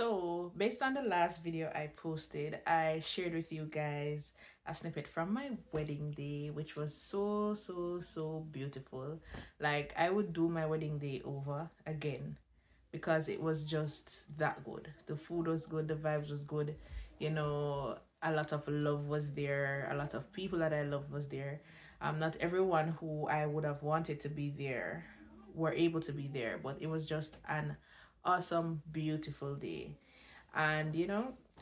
So, based on the last video I posted, I shared with you guys a snippet from my wedding day, which was so beautiful. Like, I would do my wedding day over again because it was just that good. The food was good, the vibes was good, a lot of love was there, a lot of people that I love was there. Not everyone who I would have wanted to be there were able to be there, but it was just an awesome, beautiful day. And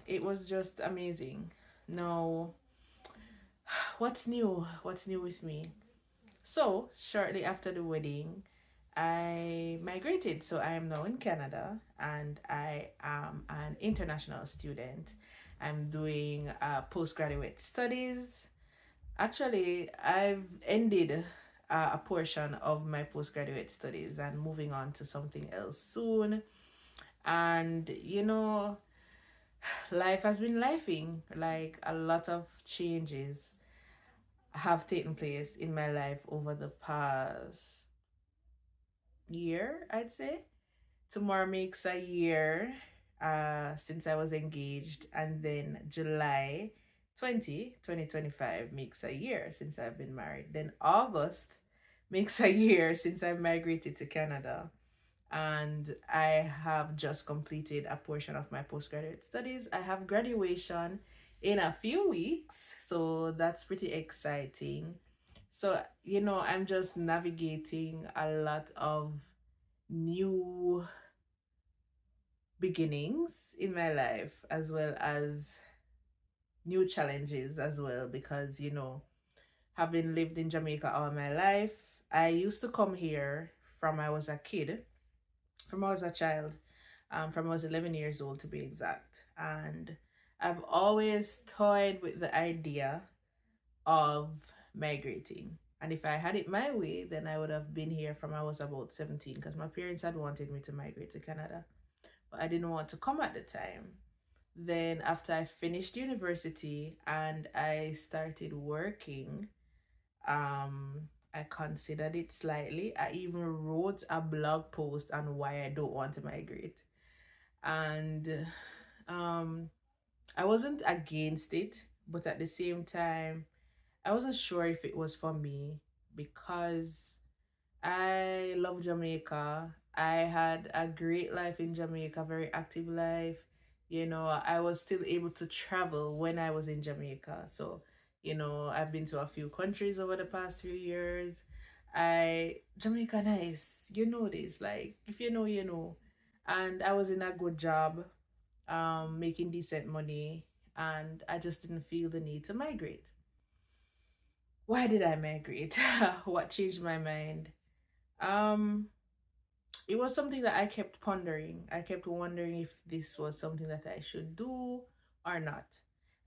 it was just amazing. Now, what's new? What's new with me? So, shortly after the wedding, I migrated. So, I am now in Canada and I am an international student. I'm doing postgraduate studies. Actually, I've ended a portion of my postgraduate studies and moving on to something else soon. And life has been lifing. Like, a lot of changes have taken place in my life over the past year, I'd say. Tomorrow makes a year since I was engaged, and then July 2025 makes a year since I've been married. Then August makes a year since I migrated to Canada. And I have just completed a portion of my postgraduate studies. I have graduation in a few weeks, so that's pretty exciting. So, I'm just navigating a lot of new beginnings in my life, as well as new challenges as well, because having lived in Jamaica all my life, I used to come here from I was a kid, from I was a child, from I was 11 years old to be exact. And I've always toyed with the idea of migrating. And if I had it my way, then I would have been here from I was about 17, because my parents had wanted me to migrate to Canada. But I didn't want to come at the time. Then after I finished university and I started working, I considered it slightly. I even wrote a blog post on why I don't want to migrate. And um I wasn't against it, but at the same time, I wasn't sure if it was for me because I love Jamaica. I had a great life in Jamaica, very active life. I was still able to travel when I was in Jamaica. So, I've been to a few countries over the past few years. Jamaica nice. You know this. Like, if you know, you know. And I was in a good job, making decent money, and I just didn't feel the need to migrate. Why did I migrate? What changed my mind? Um, it was something that I kept pondering. I kept wondering if this was something that I should do or not.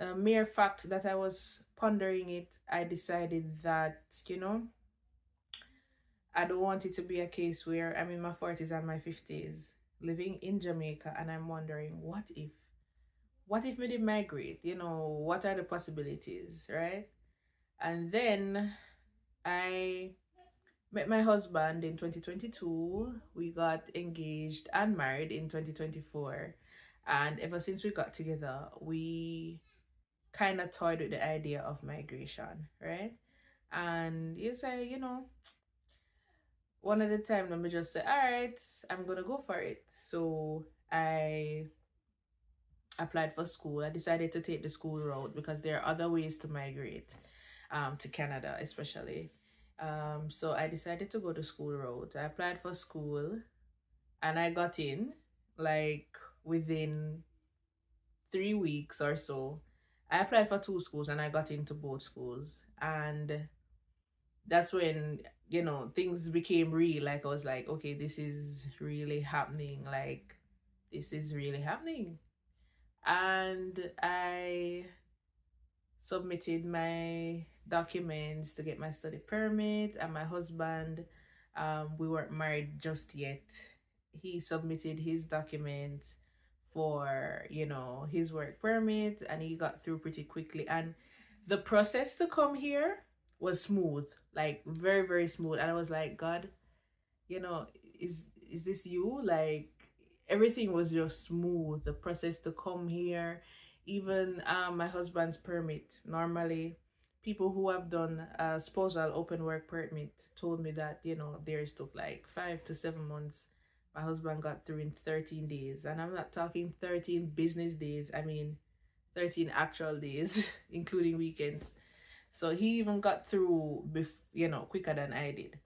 The mere fact that I was pondering it, I decided that, I don't want it to be a case where I'm in my 40s and my 50s living in Jamaica and I'm wondering, what if? What if we did migrate? What are the possibilities, right? And then I met my husband in 2022. We got engaged and married in 2024. And ever since we got together, we kind of toyed with the idea of migration, right? And you say, one at a time, let me just say, all right, I'm going to go for it. So I applied for school. I decided to take the school route because there are other ways to migrate, to Canada, especially. So I decided to go the school route. I applied for school and I got in like within 3 weeks or so. I applied for two schools and I got into both schools. And that's when, things became real. Like, I was like, okay, this is really happening. Like, this is really happening. And I submitted my documents to get my study permit, and my husband, we weren't married just yet. He submitted his documents for, his work permit, and he got through pretty quickly. And the process to come here was smooth, like very, very smooth. And I was like, God, you know, is this you? Like, everything was just smooth. The process to come here, even my husband's permit. Normally, people who have done a spousal open work permit told me that, theirs took like 5 to 7 months. My husband got through in 13 days. And I'm not talking 13 business days, I mean 13 actual days, including weekends. So he even got through, quicker than I did.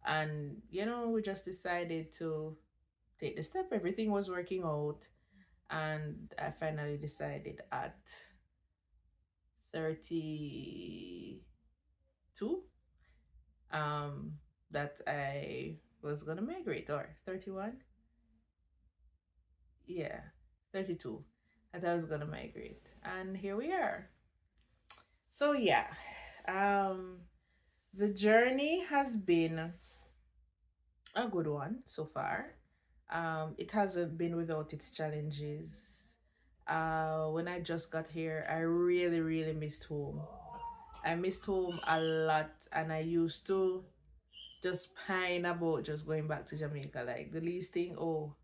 And, we just decided to take the step. Everything was working out. And I finally decided at 32 um, that I was going to migrate, or 31. Yeah, 32. That I was going to migrate. And here we are. So, yeah, um, the journey has been a good one so far. It hasn't been without its challenges. When I just got here, I really, really missed home. I missed home a lot, and I used to just pine about just going back to Jamaica. Like the least thing, oh,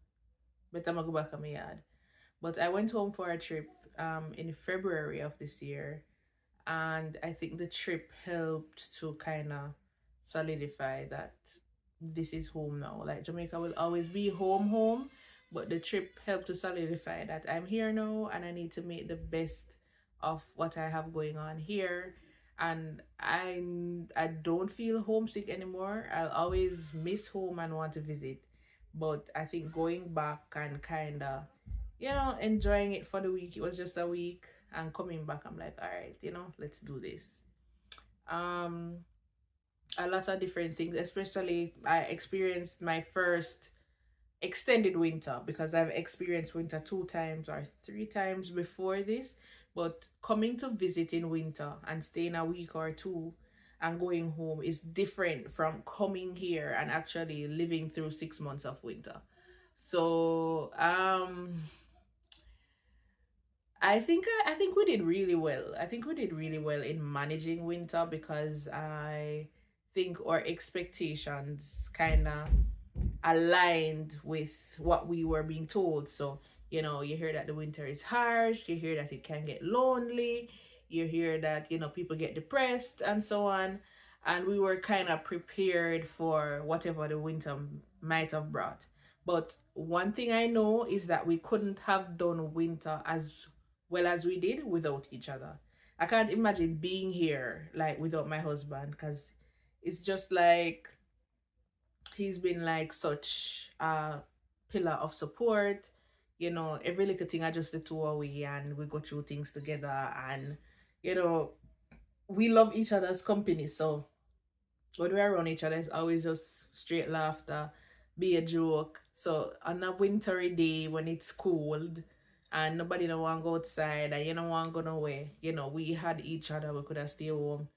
better I go back to my yard. But I went home for a trip in February of this year, and I think the trip helped to kind of solidify that this is home now. Like Jamaica will always be home, home, but the trip helped to solidify that I'm here now and I need to make the best of what I have going on here. And I don't feel homesick anymore. I'll always miss home and want to visit, but I think going back and kind of, enjoying it for the week. It was just a week, and coming back, I'm like, all right, let's do this. Um, a lot of different things, especially I experienced my first extended winter, because I've experienced winter 2 times or 3 times before this. But coming to visit in winter and staying a week or two and going home is different from coming here and actually living through 6 months of winter. So I think we did really well. I think we did really well in managing winter, because I think our expectations kind of aligned with what we were being told. So, you hear that the winter is harsh, you hear that it can get lonely, you hear that, people get depressed and so on. And we were kind of prepared for whatever the winter might have brought. But one thing I know is that we couldn't have done winter as well as we did without each other. I can't imagine being here like without my husband, because it's just like he's been like such a pillar of support. Every little thing I just the two away and we go through things together, and you know, we love each other's company. So when we're around each other, it's always just straight laughter, be a joke. So on a wintry day when it's cold and nobody don't want to go outside and you don't want to go nowhere, we had each other. We could have stay home,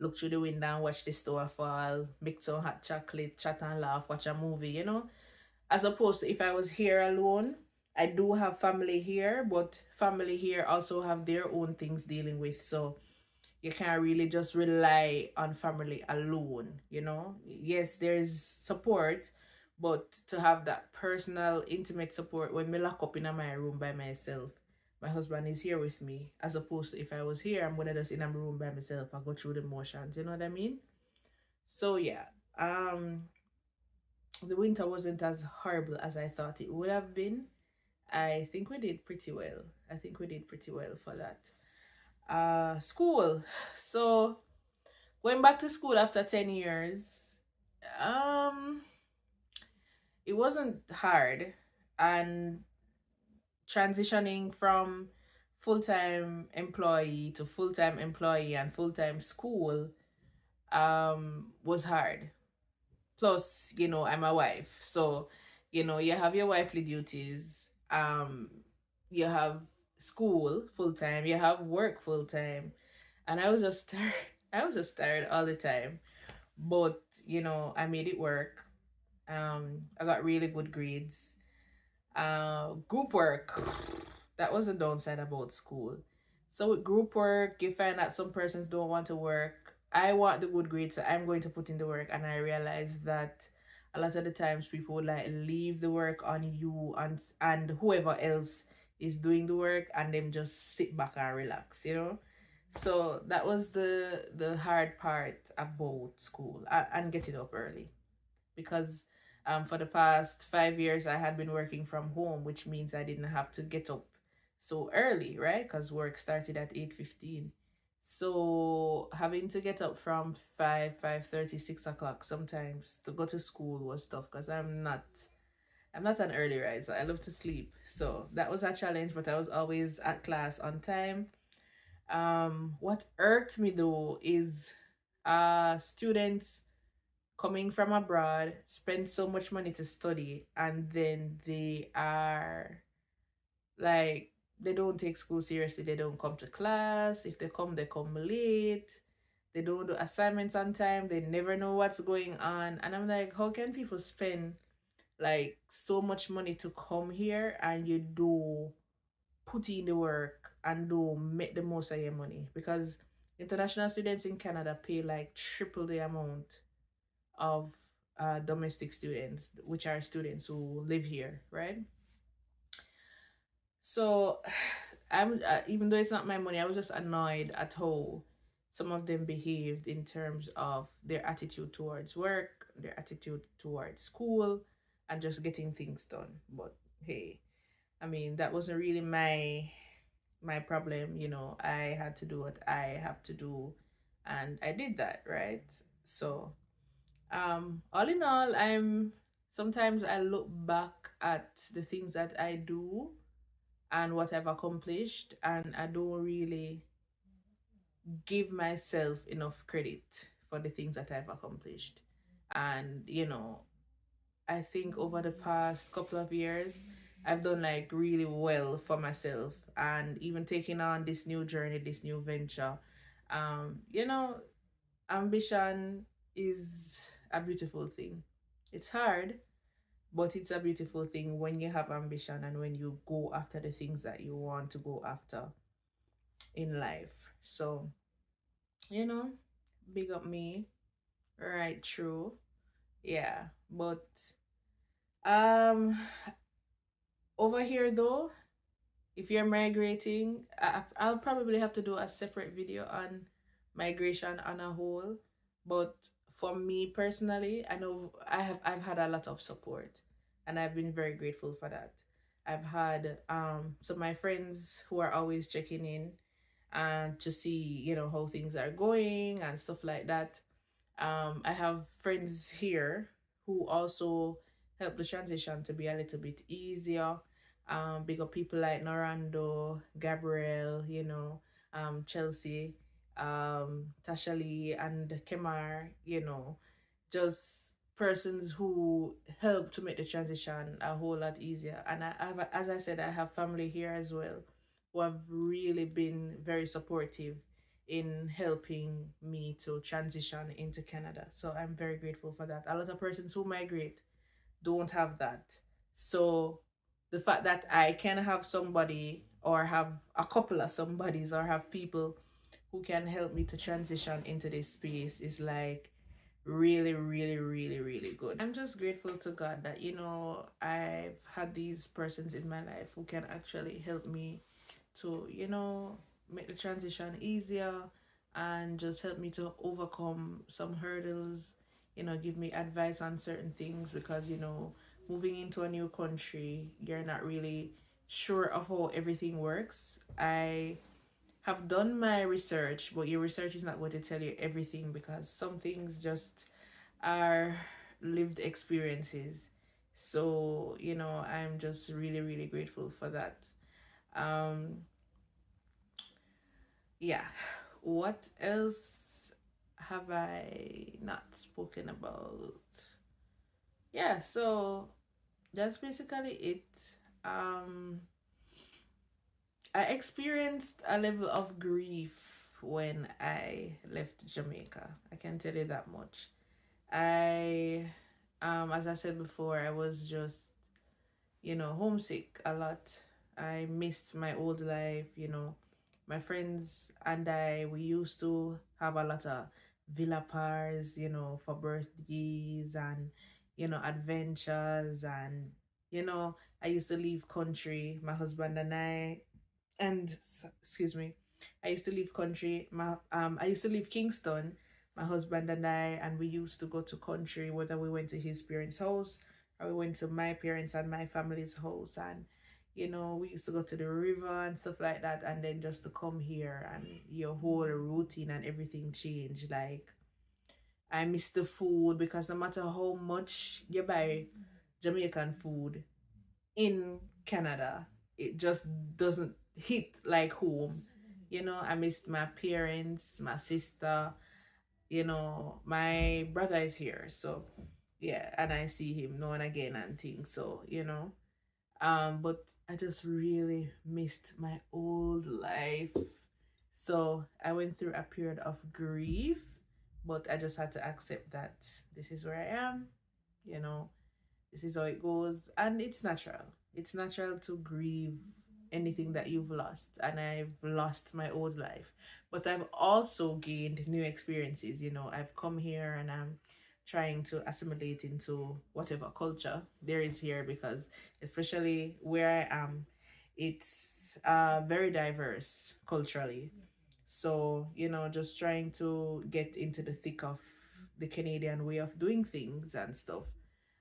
look through the window and watch the snow fall, make some hot chocolate, chat and laugh, watch a movie. As opposed to if I was here alone. I do have family here, but family here also have their own things dealing with. So you can't really just rely on family alone. Yes, there's support, but to have that personal, intimate support when me lock up in my room by myself, my husband is here with me, as opposed to if I was here, I'm gonna just in my room by myself and go through the motions, you know what I mean? So yeah, um, the winter wasn't as horrible as I thought it would have been. I think we did pretty well. I think we did pretty well for that. School. So going back to school after 10 years, um, it wasn't hard. And transitioning from full-time employee to full-time employee and full-time school was hard. Plus, I'm a wife. So, you have your wifely duties. You have school full time, you have work full time. And I was just tired. I was just tired all the time. But, I made it work. I got really good grades. Group work. That was the downside about school. So with group work, you find that some persons don't want to work. I want the good grades, so I'm going to put in the work. And I realized that a lot of the times people would like leave the work on you and whoever else is doing the work, and them just sit back and relax, you know. So that was the hard part about school, and getting up early, because for the past 5 years I had been working from home, which means I didn't have to get up so early, right? Because work started at 8:15. So having to get up from 5:30, 6 o'clock sometimes to go to school was tough, because I'm not an early riser. I love to sleep. So that was a challenge, but I was always at class on time. What irked me though is students coming from abroad spend so much money to study, and then they are like, they don't take school seriously. They don't come to class. If they come late. They don't do assignments on time. They never know what's going on. And I'm like, how can people spend like so much money to come here, and you do put in the work and do make the most of your money? Because international students in Canada pay like triple the amount of domestic students, which are students who live here, right? So I'm even though it's not my money, I was just annoyed at how some of them behaved in terms of their attitude towards work, their attitude towards school, and just getting things done. But hey, I mean, that wasn't really my problem, you know. I had to do what I have to do, and I did that, right? So all in all, I'm sometimes I look back at the things that I do and what I've accomplished, and I don't really give myself enough credit for the things that I've accomplished. And you know, I think over the past couple of years, I've done like really well for myself, and even taking on this new journey, this new venture. You know, ambition is a beautiful thing. It's hard, but it's a beautiful thing when you have ambition and when you go after the things that you want to go after in life. So, you know, big up me. Right, true. Yeah. But um over here though, if you're migrating, I'll probably have to do a separate video on migration on a whole. But for me personally, I know I've had a lot of support, and I've been very grateful for that. I've had so my friends who are always checking in and to see, you know, how things are going and stuff like that. I have friends here who also help the transition to be a little bit easier. Big up people like Norando, Gabrielle, you know, Chelsea, Tasha Lee, and Kemar, you know, just persons who help to make the transition a whole lot easier. And I've, as I said, I have family here as well who have really been very supportive in helping me to transition into Canada. So I'm very grateful for that. A lot of persons who migrate don't have that. So the fact that I can have somebody, or have a couple of somebodies, or have people who can help me to transition into this space is like really, really, really, really good. I'm just grateful to God that, you know, I've had these persons in my life who can actually help me to, you know, make the transition easier, and just help me to overcome some hurdles, you know, give me advice on certain things, because, you know, moving into a new country, you're not really sure of how everything works. I have done my research, but your research is not going to tell you everything, because some things just are lived experiences. So, you know, I'm just really, really grateful for that. Um, yeah. What else have I not spoken about? Yeah, so that's basically it. Um, I experienced a level of grief when I left Jamaica. I can tell you that much. I, as I said before, I was just, you know, homesick a lot. I missed my old life, you know. My friends and I, we used to have a lot of villa pars, you know, for birthdays, and adventures. And I used to leave country, my husband and I, and excuse me, I used to leave country. I used to leave Kingston, my husband and I, and we used to go to country, whether we went to his parents' house or we went to my parents and my family's house. And we used to go to the river and stuff like that, and then just to come here, and your whole routine and everything changed. Like, I miss the food, because no matter how much you buy Jamaican food in Canada, it just doesn't hit like home. I missed my parents, my sister, my brother is here. So yeah, and I see him now and again and things. So, but I just really missed my old life. So I went through a period of grief, but I just had to accept that this is where I am, you know, this is how it goes. And it's natural. It's natural to grieve anything that you've lost. And I've lost my old life. But I've also gained new experiences. I've come here and I'm trying to assimilate into whatever culture there is here, because especially where I am, it's very diverse culturally. So, just trying to get into the thick of the Canadian way of doing things and stuff,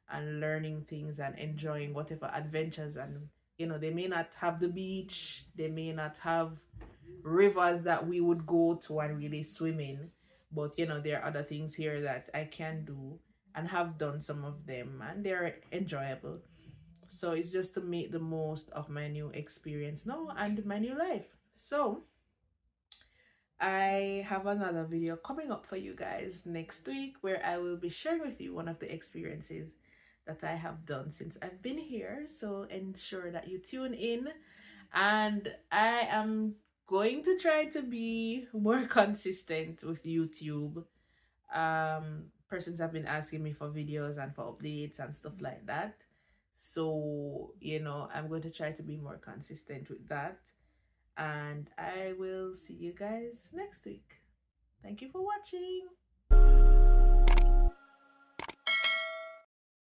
and learning things and enjoying whatever adventures. And they may not have the beach, they may not have rivers that we would go to and really swim in, but there are other things here that I can do and have done some of them, and they're enjoyable. So it's just to make the most of my new experience now and my new life. So I have another video coming up for you guys next week, where I will be sharing with you one of the experiences that I have done since I've been here. So ensure that you tune in. And I am going to try to be more consistent with YouTube. Persons have been asking me for videos and for updates and stuff like that. So, I'm going to try to be more consistent with that. And I will see you guys next week. Thank you for watching.